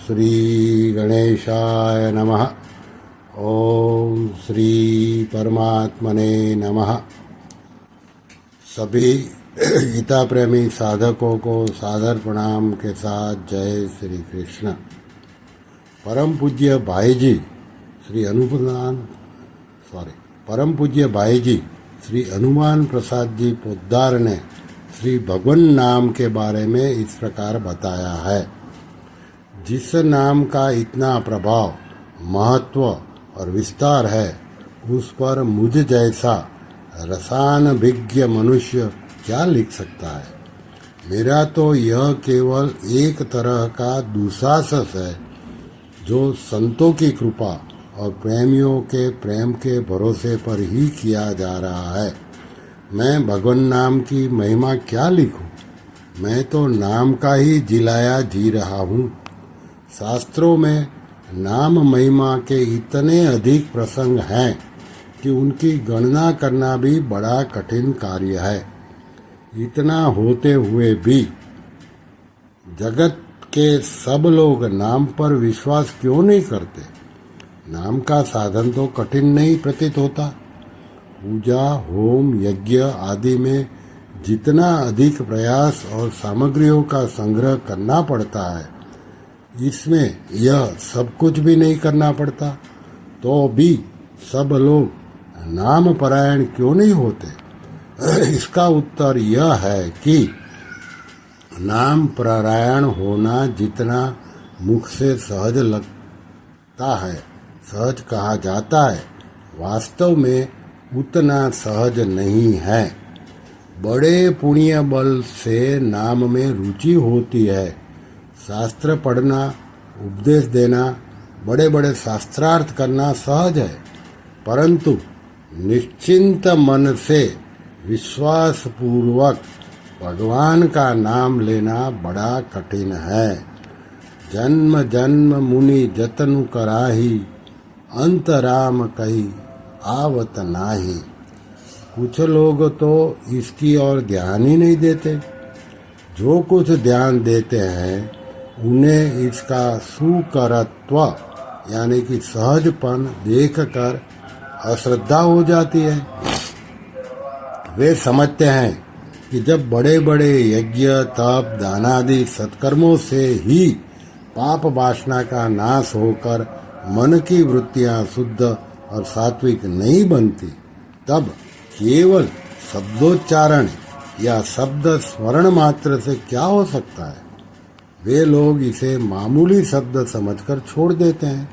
श्री गणेशाय नमः। ओम श्री परमात्मने नमः। सभी गीता प्रेमी साधकों को सादर प्रणाम के साथ जय श्री कृष्ण। परम पूज्य भाई जी श्री हनुमान प्रसाद जी पोद्दार ने श्री भगवान नाम के बारे में इस प्रकार बताया है। जिस नाम का इतना प्रभाव, महत्व और विस्तार है, उस पर मुझ जैसा रसायनभिज्ञ मनुष्य क्या लिख सकता है। मेरा तो यह केवल एक तरह का दुशासन है जो संतों की कृपा और प्रेमियों के प्रेम के भरोसे पर ही किया जा रहा है। मैं भगवान नाम की महिमा क्या लिखूं? मैं तो नाम का ही जिलाया जी रहा हूँ। शास्त्रों में नाम महिमा के इतने अधिक प्रसंग हैं कि उनकी गणना करना भी बड़ा कठिन कार्य है। इतना होते हुए भी जगत के सब लोग नाम पर विश्वास क्यों नहीं करते? नाम का साधन तो कठिन नहीं प्रतीत होता। पूजा, होम, यज्ञ आदि में जितना अधिक प्रयास और सामग्रियों का संग्रह करना पड़ता है, इसमें यह सब कुछ भी नहीं करना पड़ता, तो भी सब लोग नाम परायण क्यों नहीं होते? इसका उत्तर यह है कि नाम परायण होना जितना मुख से सहज लगता है, सहज कहा जाता है, वास्तव में उतना सहज नहीं है। बड़े पुण्य बल से नाम में रुचि होती है। शास्त्र पढ़ना, उपदेश देना, बड़े बड़े शास्त्रार्थ करना सहज है, परंतु निश्चिंत मन से विश्वास पूर्वक भगवान का नाम लेना बड़ा कठिन है। जन्म जन्म मुनि जतन कराही, अंत राम कही आवत नाही। कुछ लोग तो इसकी ओर ध्यान ही नहीं देते। जो कुछ ध्यान देते हैं उन्हें इसका सुकरत्व यानी कि सहजपन देखकर अश्रद्धा हो जाती है। वे समझते हैं कि जब बड़े बड़े यज्ञ, तप, दानादि सत्कर्मों से ही पाप वासना का नाश होकर मन की वृत्तियां शुद्ध और सात्विक नहीं बनती, तब केवल शब्दोच्चारण या शब्द स्मरण मात्र से क्या हो सकता है? वे लोग इसे मामूली शब्द समझकर छोड़ देते हैं।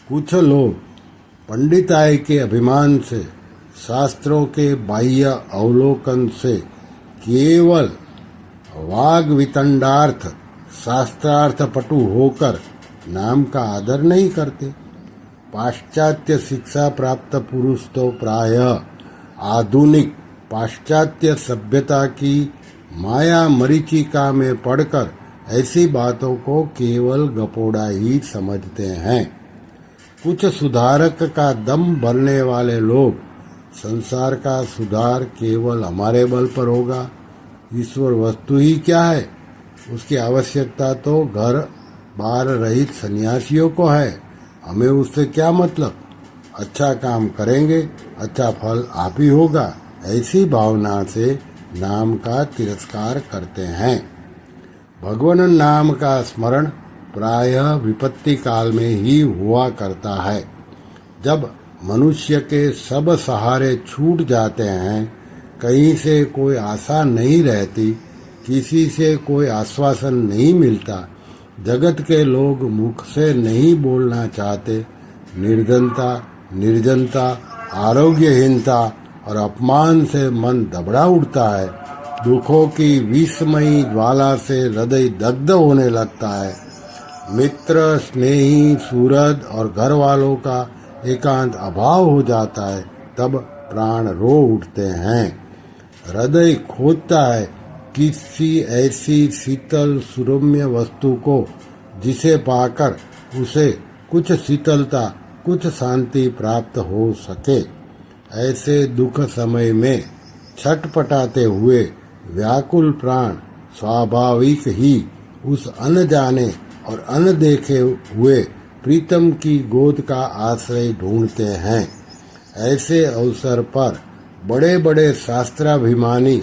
कुछ लोग पंडिताई के अभिमान से, शास्त्रों के बाह्य अवलोकन से केवल वाग वितंडार्थ शास्त्रार्थ पटु होकर नाम का आदर नहीं करते। पाश्चात्य शिक्षा प्राप्त पुरुष तो प्रायः आधुनिक पाश्चात्य सभ्यता की माया मरीचिका में पड़कर ऐसी बातों को केवल गपोड़ा ही समझते हैं। कुछ सुधारक का दम भरने वाले लोग संसार का सुधार केवल हमारे बल पर होगा, ईश्वर वस्तु ही क्या है, उसकी आवश्यकता तो घर बार रहित सन्यासियों को है, हमें उससे क्या मतलब, अच्छा काम करेंगे, अच्छा फल आप ही होगा, ऐसी भावना से नाम का तिरस्कार करते हैं। भगवान नाम का स्मरण प्रायः विपत्ति काल में ही हुआ करता है। जब मनुष्य के सब सहारे छूट जाते हैं, कहीं से कोई आशा नहीं रहती, किसी से कोई आश्वासन नहीं मिलता, जगत के लोग मुख से नहीं बोलना चाहते, निर्धनता, निर्जनता, आरोग्यहीनता और अपमान से मन दबड़ा उठता है, दुखों की विषमयी ज्वाला से हृदय दग्ध होने लगता है, मित्र, स्नेही, सूरज और घर वालों का एकांत अभाव हो जाता है, तब प्राण रो उठते हैं। हृदय खोजता है किसी ऐसी शीतल सुरम्य वस्तु को जिसे पाकर उसे कुछ शीतलता, कुछ शांति प्राप्त हो सके। ऐसे दुख समय में छटपटाते हुए व्याकुल प्राण स्वाभाविक ही उस अनजाने और अनदेखे हुए प्रीतम की गोद का आश्रय ढूंढते हैं। ऐसे अवसर पर बड़े बड़े शास्त्राभिमानी,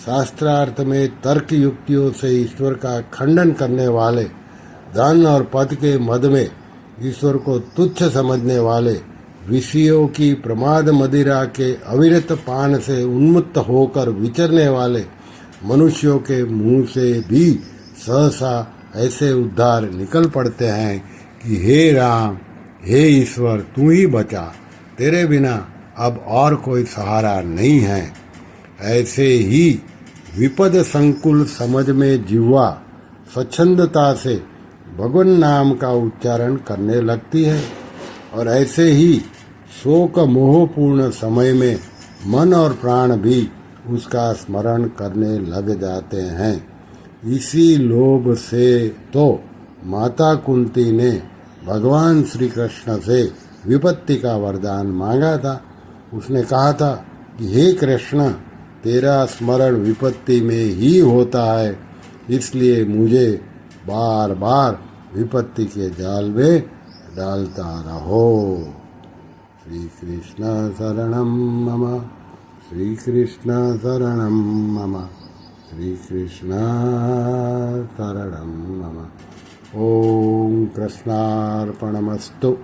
शास्त्रार्थ में तर्क युक्तियों से ईश्वर का खंडन करने वाले, धन और पद के मद में ईश्वर को तुच्छ समझने वाले, विषयों की प्रमाद मदिरा के अविरत पान से उन्मुक्त होकर विचरने वाले मनुष्यों के मुंह से भी सहसा ऐसे उद्धार निकल पड़ते हैं कि हे राम, हे ईश्वर, तू ही बचा, तेरे बिना अब और कोई सहारा नहीं है। ऐसे ही विपद संकुल समझ में जिह्वा स्वच्छंदता से भगवान नाम का उच्चारण करने लगती है और ऐसे ही शोक मोहपूर्ण समय में मन और प्राण भी उसका स्मरण करने लग जाते हैं। इसी लोभ से तो माता कुंती ने भगवान श्री कृष्ण से विपत्ति का वरदान मांगा था। उसने कहा था कि हे कृष्ण, तेरा स्मरण विपत्ति में ही होता है, इसलिए मुझे बार बार विपत्ति के जाल में डालता रहो। श्री कृष्ण शरणम मम, श्री कृष्ण शरणम मम, श्री कृष्ण शरणम मम। ओम कृष्णार्पणमस्तु।